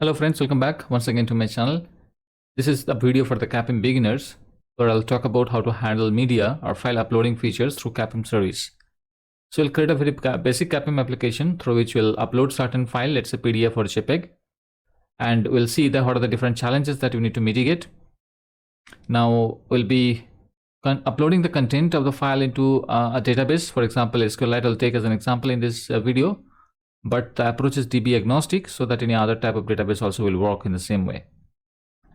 Hello friends, welcome back once again to my channel. This is the video for the CAPM beginners where I'll talk about how to handle media or file uploading features through CAPM service. So we'll create a very basic CAPM application through which we'll upload certain file, let's say PDF or JPEG, and we'll see what are the different challenges that we need to mitigate. Now we'll be uploading the content of the file into a database. For example, SQLite I'll take as an example in this video. But the approach is DB agnostic, so that any other type of database also will work in the same way.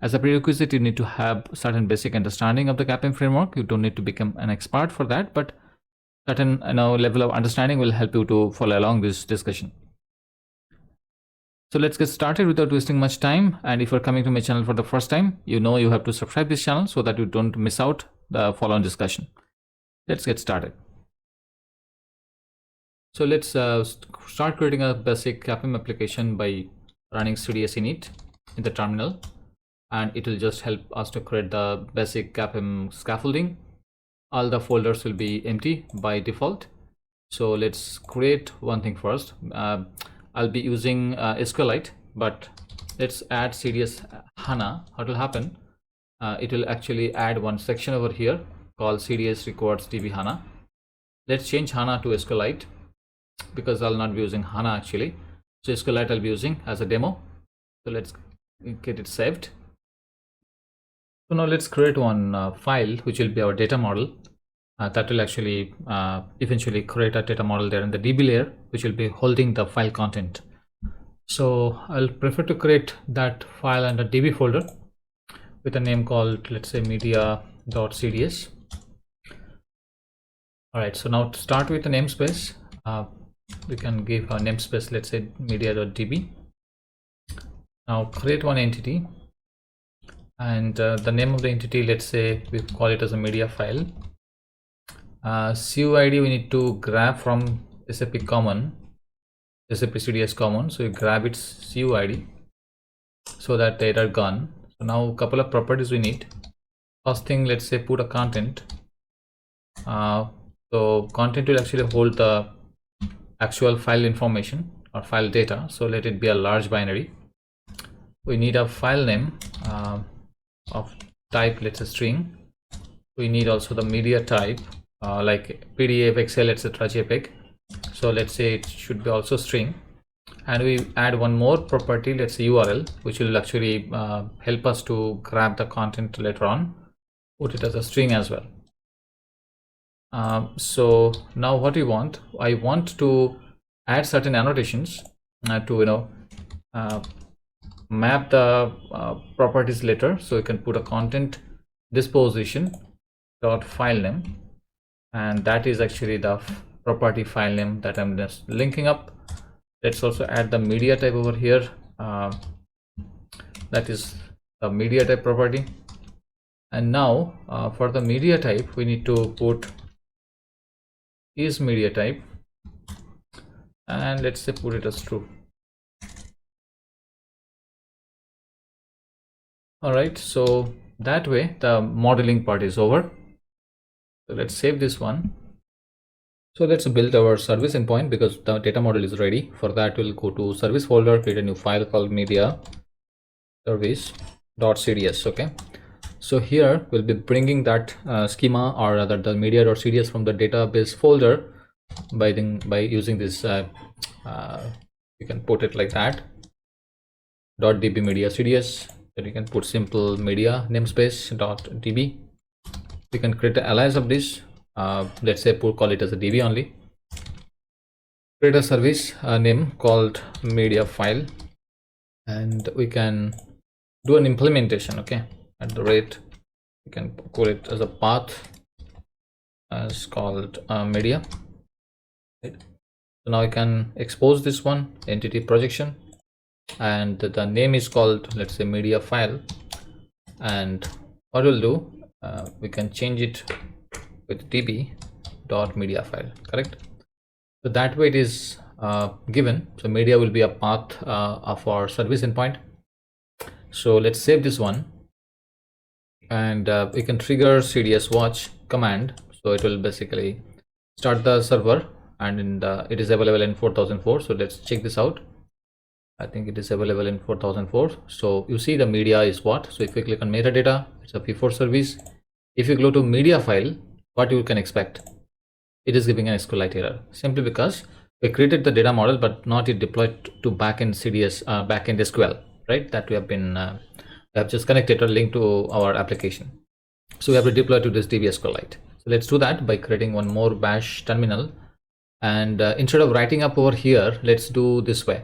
As a prerequisite, you need to have certain basic understanding of the CAPM framework. You don't need to become an expert for that, but certain level of understanding will help you to follow along this discussion. So let's get started without wasting much time. And if you're coming to my channel for the first time, you have to subscribe this channel so that you don't miss out the follow-on discussion. Let's get started. So let's start creating a basic CAPM application by running cds init in the terminal, and it will just help us to create the basic CAPM scaffolding. All the folders will be empty by default. So let's create one thing first. I'll be using SQLite, but let's add cds HANA. What will happen? It will actually add one section over here called cds records db HANA. Let's change HANA to SQLite, because I'll not be using HANA actually. So SQLite I'll be using as a demo. So let's get it saved. So now let's create one file which will be our data model. That will actually eventually create a data model there in the DB layer, which will be holding the file content. So I'll prefer to create that file under DB folder with a name called, let's say, media.cds. All right, so now to start with the namespace, we can give a namespace, let's say media.db. Now create one entity, and the name of the entity, let's say we call it as a media file. CUID we need to grab from SAP common, SAP CDS common. So you grab its CUID so that they are gone. So now a couple of properties we need. First thing, let's say put a content. So content will actually hold the actual file information or file data, so let it be a large binary. We need a file name of type, let's say string. We need also the media type like PDF, Excel, etc., JPEG. So let's say it should be also string, and we add one more property, let's say URL, which will actually help us to grab the content later on, put it as a string as well. So now what we want, I want to add certain annotations to map the properties later. So you can put a content disposition dot file name, and that is actually the property file name that I'm just linking up. Let's also add the media type over here. That is the media type property. And now for the media type, we need to put is media type, and let's say put it as true. All right, so that way the modeling part is over. So let's save this one. So let's build our service endpoint, because the data model is ready. For that, we'll go to service folder, create a new file called media service.cds. okay, so here we'll be bringing that schema, or rather the media.cds, from the database folder by using this you can put it like that .db media cds. Then you can put simple media namespace .db. We can create an alias of this, let's say call it as a db only. Create a service name called media file, and we can do an implementation, okay, at the rate, you can call it as a path as called media, right? So now I can expose this one, entity projection, and the name is called, let's say, media file. And what we'll do, we can change it with db.media file, correct? So that way it is given. So media will be a path of our service endpoint. So let's save this one, and we can trigger cds watch command. So it will basically start the server, and it is available in 4004. So let's check this out. I think it is available in 4004. So you see the media is what? So if you click on metadata, it's a v4 service. If you go to media file, what you can expect? It is giving an SQLite error simply because we created the data model, but not yet deployed to backend CDS, backend SQL, right? That we have just connected or linked to our application. So we have to deploy to this DB SQLite. So let's do that by creating one more bash terminal. And instead of writing up over here, let's do this way.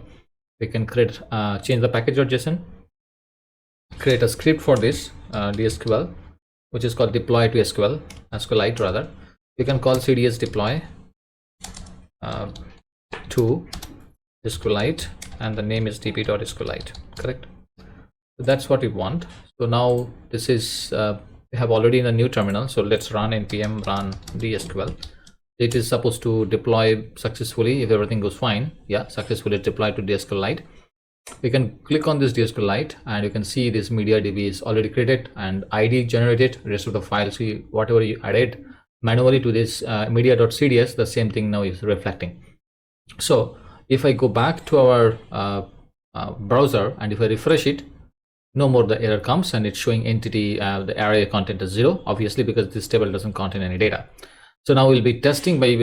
We can create, change the package.json, create a script for this DSQL, which is called deploy to SQLite rather. We can call CDS deploy to SQLite, and the name is db.sqlite, correct? So that's what we want. So now this is, we have already in a new terminal. So let's run npm run dsql. It is supposed to deploy successfully if everything goes fine. Yeah, successfully deployed to DSQLite. We can click on this DSQLite and you can see this MediaDB is already created and ID generated. Rest of the files, whatever you added manually to this media.cds, the same thing now is reflecting. So if I go back to our browser and if I refresh it, no more the error comes and it's showing entity, the array content is 0, obviously because this table doesn't contain any data. So now we'll be testing by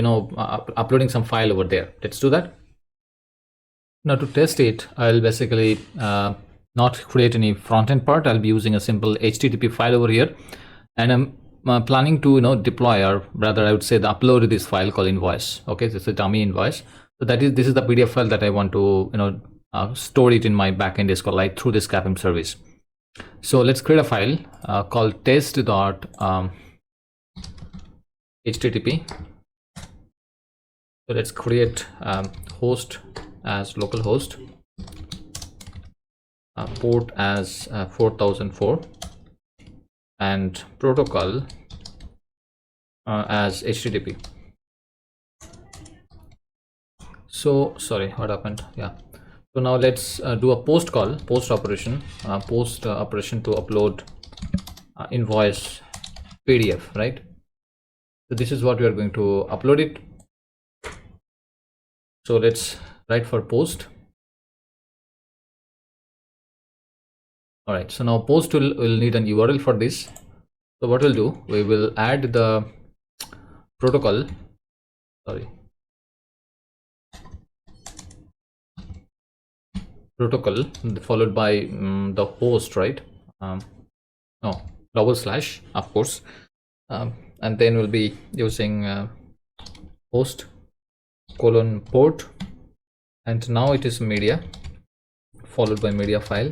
uploading some file over there. Let's do that. Now to test it, I'll basically not create any front-end part. I'll be using a simple HTTP file over here, and I'm planning to deploy, or rather I would say the upload this file called invoice. Okay, this is a dummy invoice. So this is the PDF file that I want to store it in my backend SQLite through this CAPM service. So let's create a file called test.http. So let's create host as localhost, port as 4004, and protocol as HTTP. So sorry, what happened? Yeah. So now let's do a post operation to upload invoice PDF, right? So this is what we are going to upload it. So let's write for post. All right, so now post will need an URL for this. So what we'll do, we will add the protocol, followed by the host, right? No, /, of course. And then we'll be using host :port, and now it is media followed by media file,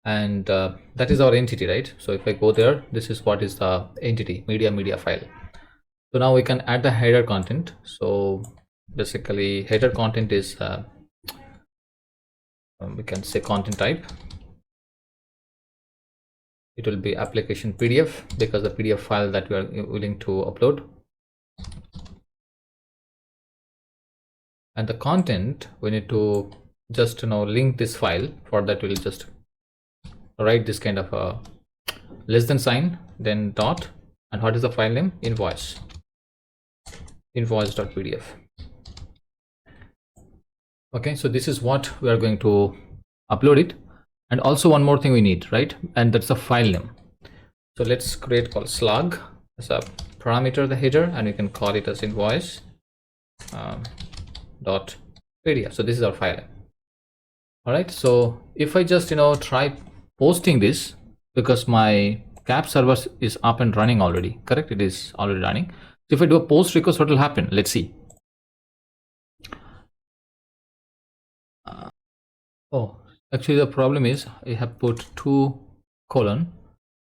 and that is our entity, right? So if I go there, this is what is the entity, media file. So now we can add the header content. So basically header content is we can say content type. It will be application PDF because the PDF file that we are willing to upload. And the content, we need to just link this file. For that we'll just write this kind of a less than sign, then dot, and what is the file name? invoice.pdf. Okay, so this is what we are going to upload it. And also one more thing we need, right? And that's the file name. So let's create called slug as a parameter, the header, and we can call it as invoice dot PDF. So this is our file name. All right, so if I just try posting this, because my CAP server is up and running already, correct? It is already running. So if I do a post request, what will happen? Let's see. Oh, actually the problem is I have put 2 colon.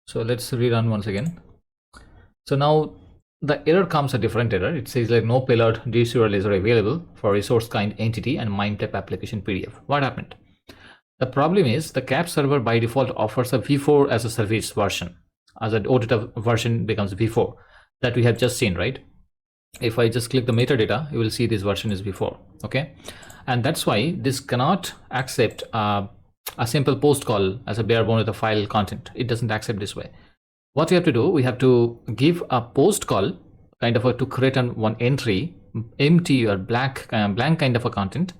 So let's rerun once again. So now the error comes a different error. It says like no payload URL is available for resource kind entity and MIME type application PDF. What happened? The problem is the CAP server by default offers a v4 as a service version. As an OData version becomes v4 that we have just seen, right? If I just click the metadata, you will see this version is v4. Okay, and that's why this cannot accept a simple post call as a bare bone with a file content. It doesn't accept this way. What we have to do, we have to give a post call kind of to create one entry, empty or blank kind of a content,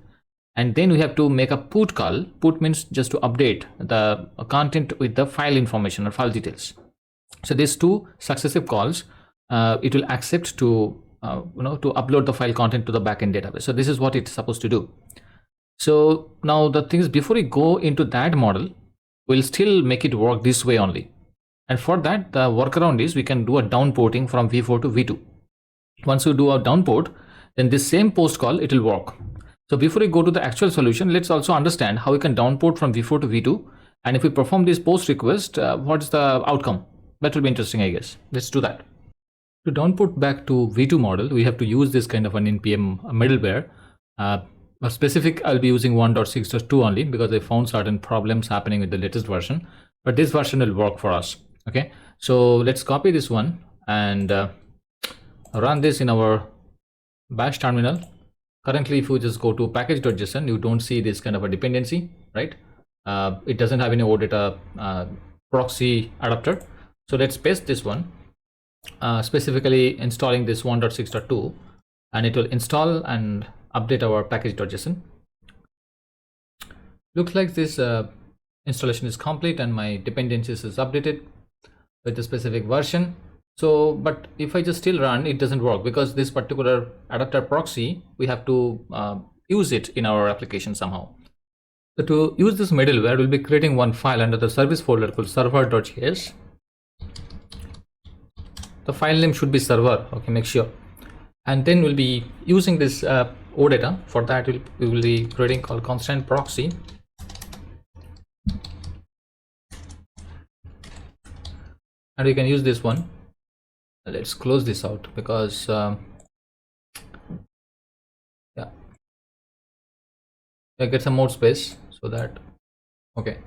and then we have to make a put call. Put means just to update the content with the file information or file details. So these two successive calls, it will accept to to upload the file content to the backend database. So this is what it's supposed to do. So now the thing is, before we go into that model, we'll still make it work this way only. And for that, the workaround is we can do a downporting from v4 to v2. Once we do a downport, then this same post call, it will work. So before we go to the actual solution, let's also understand how we can downport from v4 to v2. And if we perform this post request, what's the outcome? That will be interesting, I guess. Let's do that. To downport back to v2 model, we have to use this kind of an npm middleware. Specific, I'll be using 1.6.2 only because I found certain problems happening with the latest version, but this version will work for us. Okay, so let's copy this one and run this in our bash terminal. Currently, if you just go to package.json, you don't see this kind of a dependency, right? It doesn't have any OData proxy adapter. So let's paste this one, specifically installing this 1.6.2, and it will install and update our package.json. Looks like this installation is complete and my dependencies is updated with the specific version. So, but if I just still run, it doesn't work because this particular adapter proxy, we have to use it in our application somehow. So to use this middleware, we'll be creating one file under the service folder called server.js. The file name should be server, okay, make sure. And then we'll be using this OData. For that, we will be creating called constant proxy. And we can use this one. Let's close this out because yeah, get some more space so that, okay.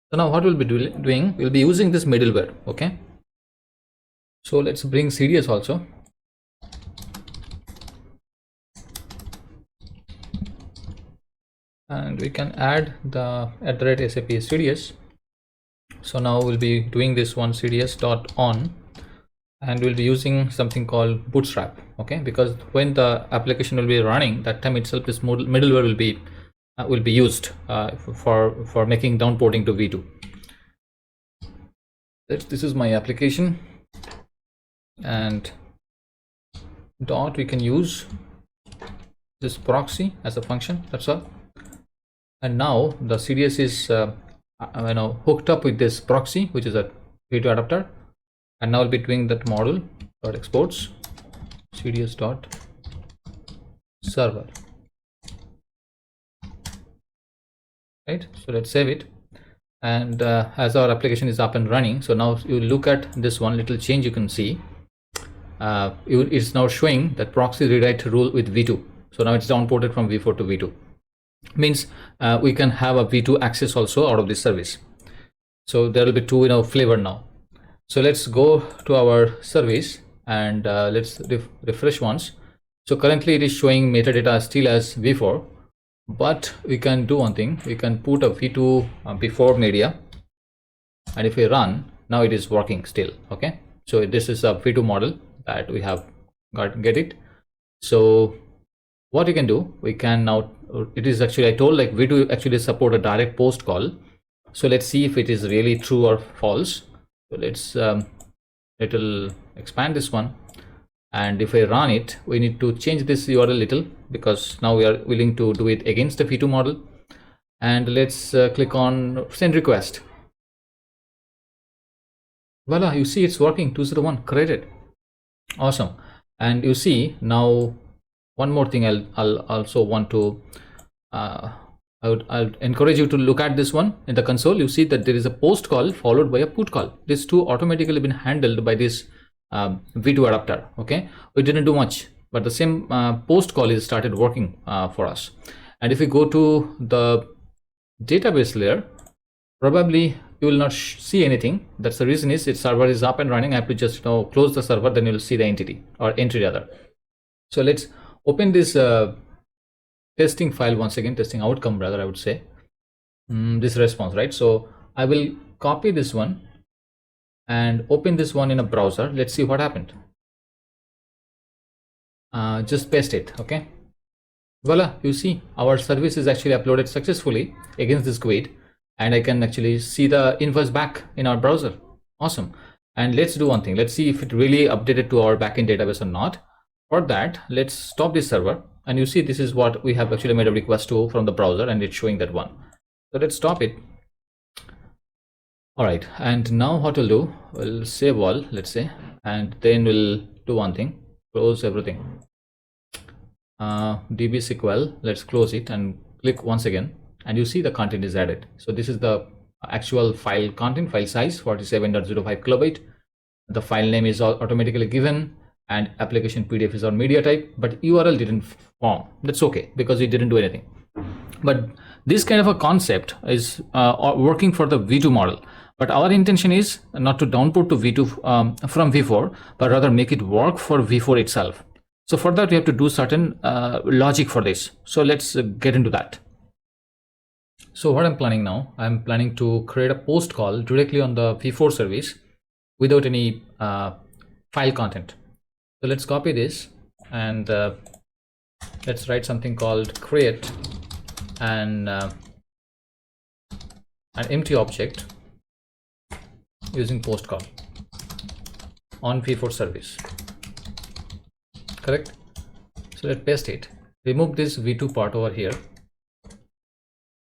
So now what we'll be doing, we'll be using this middleware, okay. So let's bring CDS also. And we can add the @SAP CDS. So now we'll be doing this one CDS.on, and we'll be using something called bootstrap, okay, because when the application will be running, that time itself this middleware will be used for making downporting to v2. This is my application, and dot we can use this proxy as a function, that's all. And now the CDS is hooked up with this proxy, which is a v2 adapter, and now we'll be doing that model dot exports CDS dot server, right? So let's save it, and as our application is up and running, so now you look at this one little change, you can see it's now showing that proxy rewrite rule with v2. So now it's downported from v4 to v2. Means we can have a v2 access also out of this service. So there will be two flavor now. So let's go to our service and let's refresh once. So currently it is showing metadata still as v4, but we can do one thing. We can put a v2 before media, and if we run, now it is working still, okay. So this is a v2 model that we have get it. So what we can do, we can now, it is actually, I told like v2 actually support a direct post call. So let's see if it is really true or false. So let's it'll expand this one, and if I run it, we need to change this URL a little because now we are willing to do it against the v2 model. And let's click on send request. Voila, you see it's working. 201 created. Awesome. And you see now, one more thing I'll also want to I'll encourage you to look at this one in the console. You see that there is a post call followed by a put call. These two automatically been handled by this v2 adapter, okay. We didn't do much, but the same post call is started working for us. And if we go to the database layer, probably you will not see anything. That's the reason is its server is up and running. I have to just close the server, then you'll see the entity or entry rather. So let's open this testing file once again, testing outcome rather, I would say. This response, right? So I will copy this one and open this one in a browser. Let's see what happened. Just paste it, okay. Voila, you see our service is actually uploaded successfully against this grid, and I can actually see the invoice back in our browser. Awesome. And let's do one thing. Let's see if it really updated to our backend database or not. For that, let's stop this server, and you see this is what we have actually made a request to from the browser, and it's showing that one. So let's stop it. All right, and now what we'll do, we'll save all, let's say, and then we'll do one thing, close everything. dbSQL, let's close it and click once again, and you see the content is added. So this is the actual file content, file size 47.05 kilobyte. The file name is automatically given, and application PDF is our media type, but URL didn't form. That's okay because we didn't do anything. But this kind of a concept is working for the V2 model. But our intention is not to downput to V2 from V4, but rather make it work for V4 itself. So for that, we have to do certain logic for this. So let's get into that. So what I'm planning now, I'm planning to create a post call directly on the V4 service without any file content. So let's copy this, and let's write something called create and an empty object using post call on V4 service. Correct? So let's paste it. Remove this V2 part over here,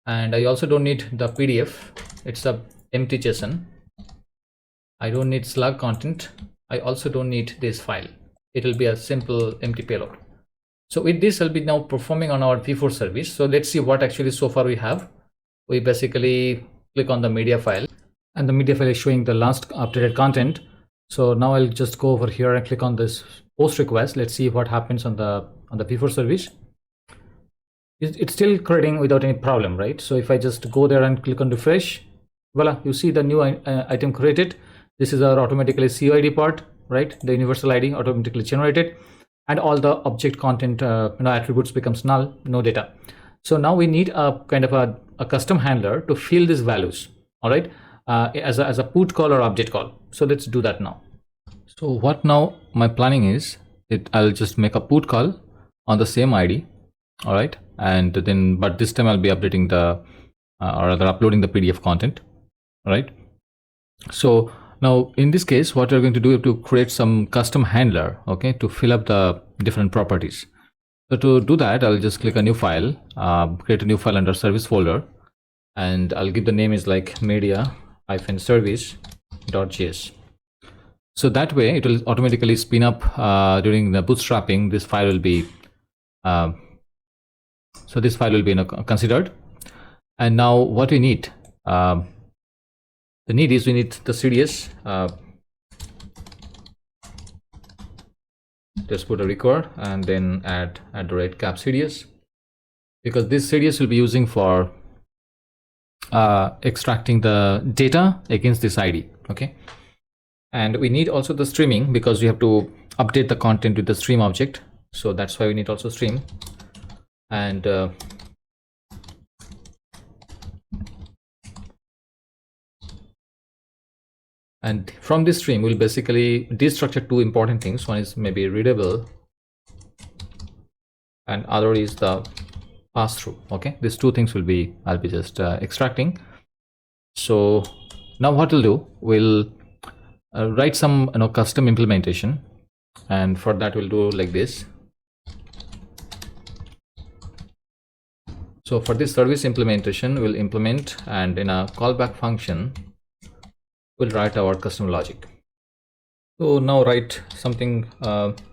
and I also don't need the PDF. It's a empty JSON. I don't need slug content. I also don't need this file. It will be a simple empty payload. So with this, I'll be now performing on our V4 service. So let's see what actually so far we have. We basically click on the media file, and the media file is showing the last updated content. So now I'll just go over here and click on this post request. Let's see what happens on the V4 service. It's still creating without any problem, right? So if I just go there and click on refresh, voila, you see the new item created. This is our automatically COID part, right? The universal ID automatically generated, and all the object content attributes becomes null, no data. So now we need a kind of a custom handler to fill these values, all right, as a put call or update call. So let's do that now. So what now my planning is, I'll just make a put call on the same ID, all right, and then but this time I'll be updating the or rather uploading the PDF content, all right. So now in this case, what we're going to do is to create some custom handler, okay, to fill up the different properties. So to do that, I'll just click a new file, create a new file under service folder, and I'll give the name is like media-service.js. So that way it will automatically spin up during the bootstrapping. This file will be so this file will be considered. And now what we need, the need is we need the CDS. Just put a record and then add @cap CDS, because this CDS will be using for extracting the data against this ID, okay. And we need also the streaming, because we have to update the content with the stream object. So that's why we need also stream. And from this stream, we'll basically destructure two important things. One is maybe readable, and other is the pass-through. Okay, these two things will be I'll be just extracting. So now what we'll do, we'll write some custom implementation, and for that we'll do like this. So for this service implementation, we'll implement, and in a callback function we'll write our custom logic. So now write something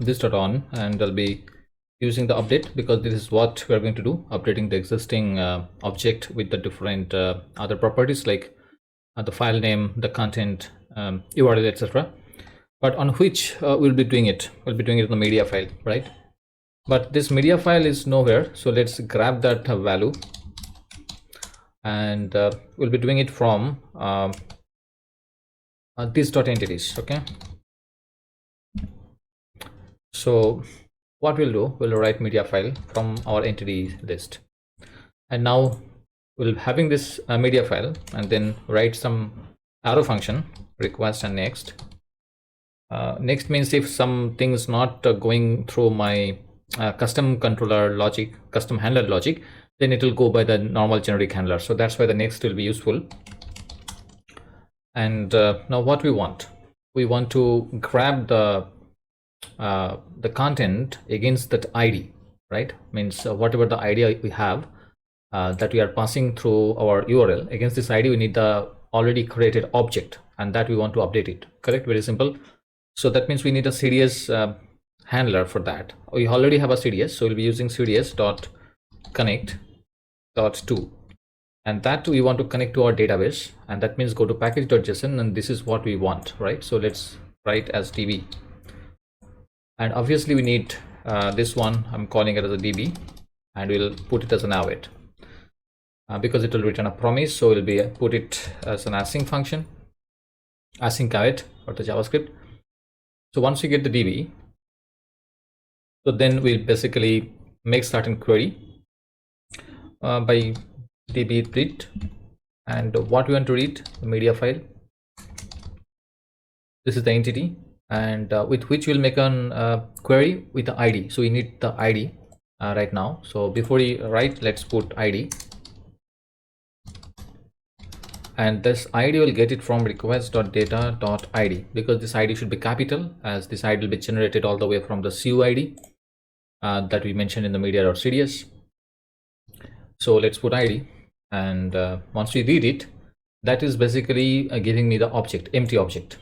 this.on, and I'll be using the update, because this is what we're going to do, updating the existing object with the different other properties like the file name, the content, URL, etc. But on which we'll be doing it in the media file, right? But this media file is nowhere, so let's grab that value, and we'll be doing it from this.entities. Okay, so what we'll do, we'll write media file from our entity list, and now we'll having this media file, and then write some arrow function, request and next. Next means if something is not going through my custom controller logic, custom handler logic, then it will go by the normal generic handler. So that's why the next will be useful. And now what we want to grab the content against that ID, right? Means whatever the ID we have that we are passing through our URL, against this ID we need the already created object, and that we want to update it. Correct? Very simple. So that means we need a CDS handler for that. We already have a CDS, so we'll be using CDS.connect.to, and that we want to connect to our database, and that means go to package.json, and this is what we want, right? So let's write as db, and obviously we need this one, I'm calling it as a db, and we'll put it as an await because it will return a promise. So we'll be put it as an async function, async await for the JavaScript. So once we get the db, so then we'll basically make certain query by db read, and what we want to read, the media file. This is the entity, and with which we'll make an query with the ID. So we need the ID right now. So before we write, let's put ID, and this ID will get it from request.data.id, because this ID should be capital, as this ID will be generated all the way from the CUID that we mentioned in the media.cds. So let's put ID, and once we read it, that is basically giving me the object, empty object,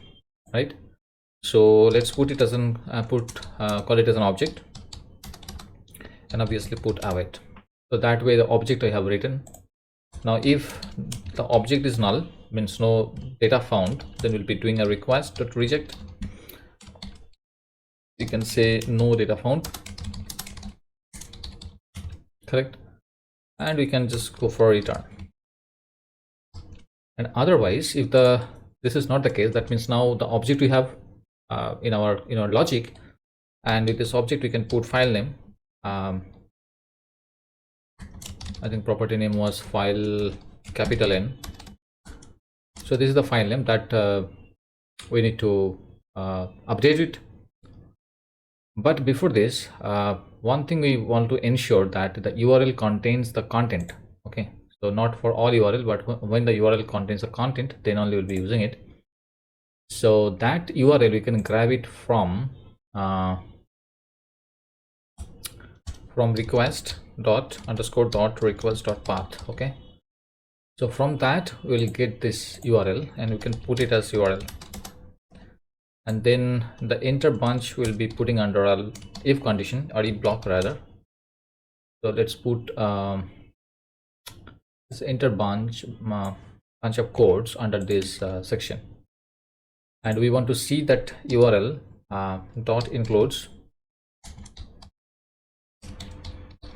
right? So let's put it as an call it as an object, and obviously put await. So that way the object I have written. Now if the object is null, means no data found, then we'll be doing a request.reject. You can say no data found, correct, and we can just go for return. And otherwise, if this is not the case, that means now the object we have in our logic, and with this object we can put file name. I think property name was file capital N. So this is the file name that we need to update it. But before this, one thing we want to ensure that the URL contains the content. Okay, so not for all URL, but when the URL contains the content, then only we'll be using it. So that URL we can grab it from request.request.path. Okay, so from that we'll get this URL, and we can put it as URL, and then the enter bunch will be putting under a if condition, or if block rather. So let's put this enter bunch of codes under this section, and we want to see that URL dot includes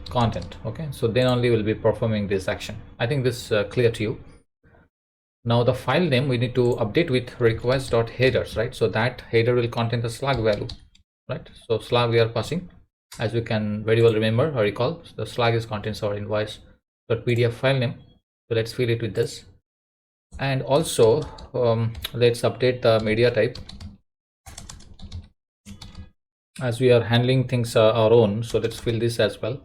content. Okay, so then only we'll be performing this action. I think this is clear to you. Now the file name we need to update with request.headers, right? So that header will contain the slug value, right? So slug we are passing, as you can very well remember or recall. So the slug is contains our invoice.pdf file name. So let's fill it with this, and also let's update the media type, as we are handling things our own. So let's fill this as well.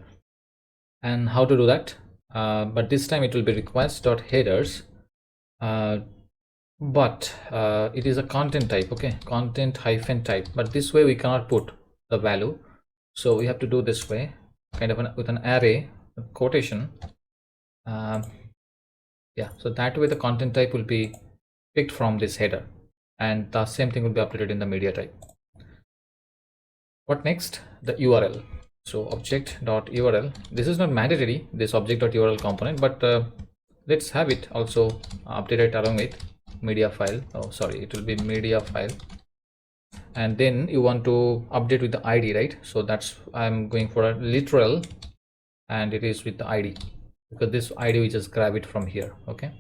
And how to do that? But this time it will be request.headers, but it is a content type. Okay, content hyphen type, but this way we cannot put the value, so we have to do this way, kind of with an array quotation. Yeah, so that way the content type will be picked from this header, and the same thing will be updated in the media type. What next? The URL. So object.url, this is not mandatory, this object.url component, but let's have it also updated along with media file. Oh sorry, it will be media file, and then you want to update with the ID, right? So that's, I'm going for a literal, and it is with the ID, because this ID we just grab it from here. Okay,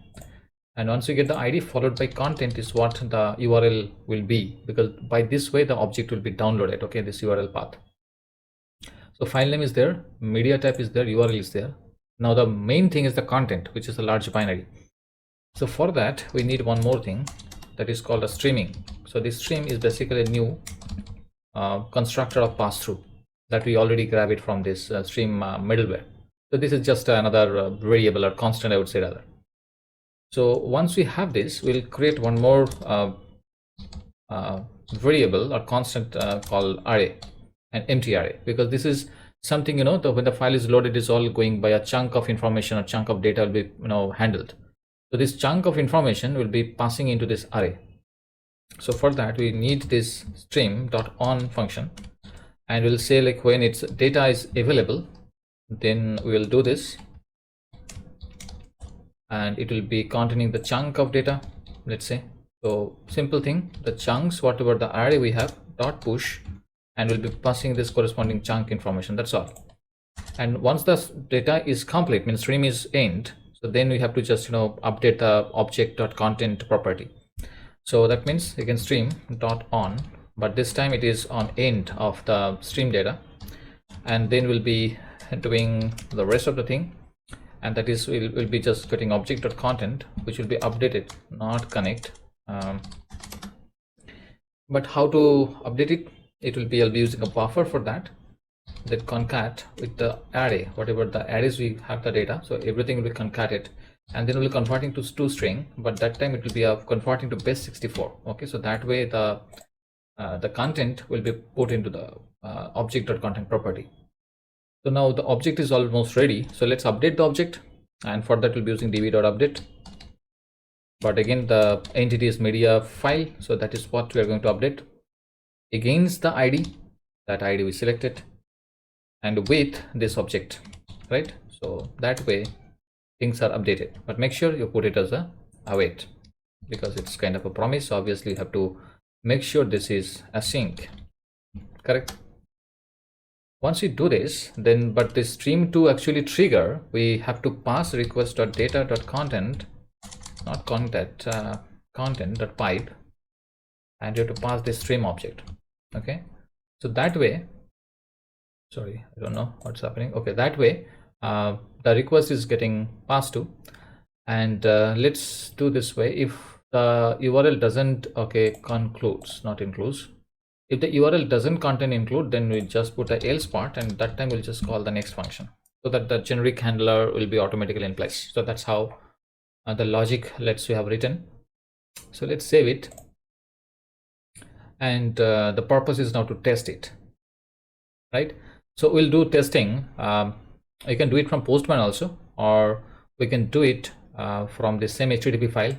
and once you get the ID followed by content is what the URL will be, because by this way the object will be downloaded. Okay, this URL path. So file name is there, media type is there, URL is there. Now the main thing is the content, which is a large binary. So for that we need one more thing, that is called a streaming. So this stream is basically a new constructor of pass-through. that we already grab it from this stream middleware. So this is just another variable or constant, I would say rather. So once we have this, we'll create one more variable or constant called array, an empty array, because this is something, when the file is loaded, is all going by a chunk of information or chunk of data will be handled. So this chunk of information will be passing into this array. So for that we need this stream.on function, and we'll say like when its data is available, then we will do this, and it will be containing the chunk of data, let's say. So simple thing, the chunks, whatever the array we have, dot push, and we'll be passing this corresponding chunk information. That's all. And once the data is complete, means stream is end, so then we have to just update the object.content property. So that means again stream.on, but this time it is on end of the stream data, and then we'll be doing the rest of the thing, and that is we'll be just getting object.content, which will be updated, not connect. But how to update it? I'll be using a buffer for that concat with the array, whatever the arrays we have the data, so everything will be concated, and then we'll be converting to string, but that time it will be converting to base 64. Okay, so that way the content will be put into the object.content property. So now the object is almost ready, so let's update the object, and for that we'll be using db.update. But again, the entity is media file, so that is what we are going to update against the id, that id we selected, and with this object, right? So that way things are updated, but make sure you put it as a await, because it's kind of a promise, so obviously you have to make sure this is async, correct? Once we do this, then but this stream to actually trigger, we have to pass request.data.content, not content, content.pipe, and you have to pass this stream object. Okay, so that way, sorry, I don't know what's happening. Okay, that way the request is getting passed to, and let's do this way. If the URL doesn't, okay, concludes, not includes. If the URL doesn't contain include, then we just put the else part, and that time we'll just call the next function, so that the generic handler will be automatically in place. So that's how the logic let's we have written. So let's save it, and the purpose is now to test it, right? So we'll do testing. You can do it from Postman also, or we can do it from the same HTTP file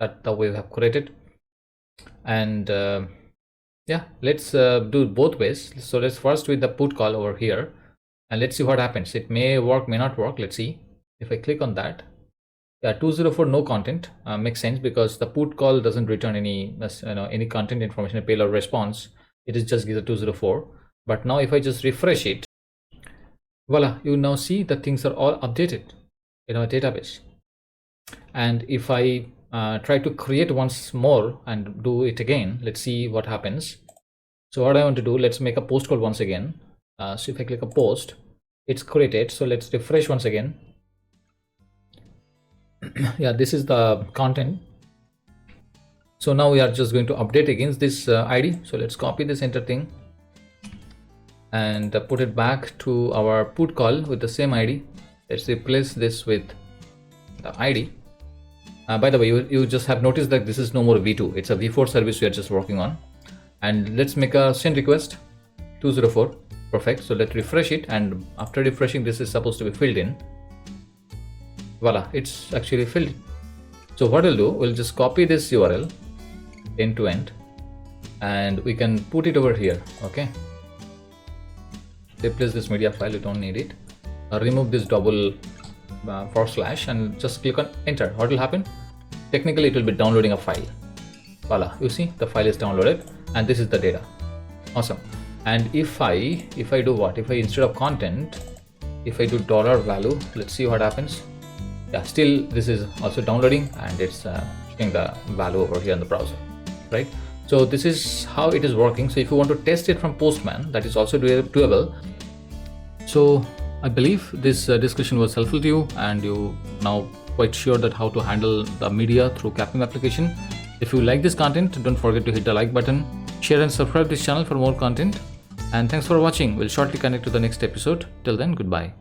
that the way we have created. And yeah, let's do both ways. So let's first with the put call over here, and let's see what happens. It may work, may not work. Let's see. If I click on that, yeah, 204 no content makes sense, because the put call doesn't return any any content information, a payload response. It is just gives a 204. But now if I just refresh it, voila, you now see that things are all updated in our database. And if I try to create once more and do it again, let's see what happens. So what I want to do, let's make a post call once again. So if I click a post, it's created. So let's refresh once again. Yeah, this is the content. So now we are just going to update against this ID. So let's copy this enter thing and put it back to our put call with the same ID. Let's replace this with the ID. By the way, you just have noticed that this is no more v2, it's a v4 service we are just working on. And let's make a send request 204. Perfect. So let's refresh it, and after refreshing, this is supposed to be filled in. Voila, it's actually filled. So what we'll do, we'll just copy this URL end to end, and we can put it over here. Okay, replace this media file, you don't need it. Remove this double / and just click on enter. What will happen? Technically it will be downloading a file. Voila, you see the file is downloaded, and this is the data. Awesome. And if I do what, if I instead of content, if I do $value, let's see what happens. Yeah, still this is also downloading, and it's showing the value over here in the browser, right? So this is how it is working. So if you want to test it from Postman, that is also doable. So I believe this discussion was helpful to you, and you now quite sure that how to handle the media through CAPM application. If you like this content, don't forget to hit the like button, share and subscribe this channel for more content. And thanks for watching. We'll shortly connect to the next episode. Till then, goodbye.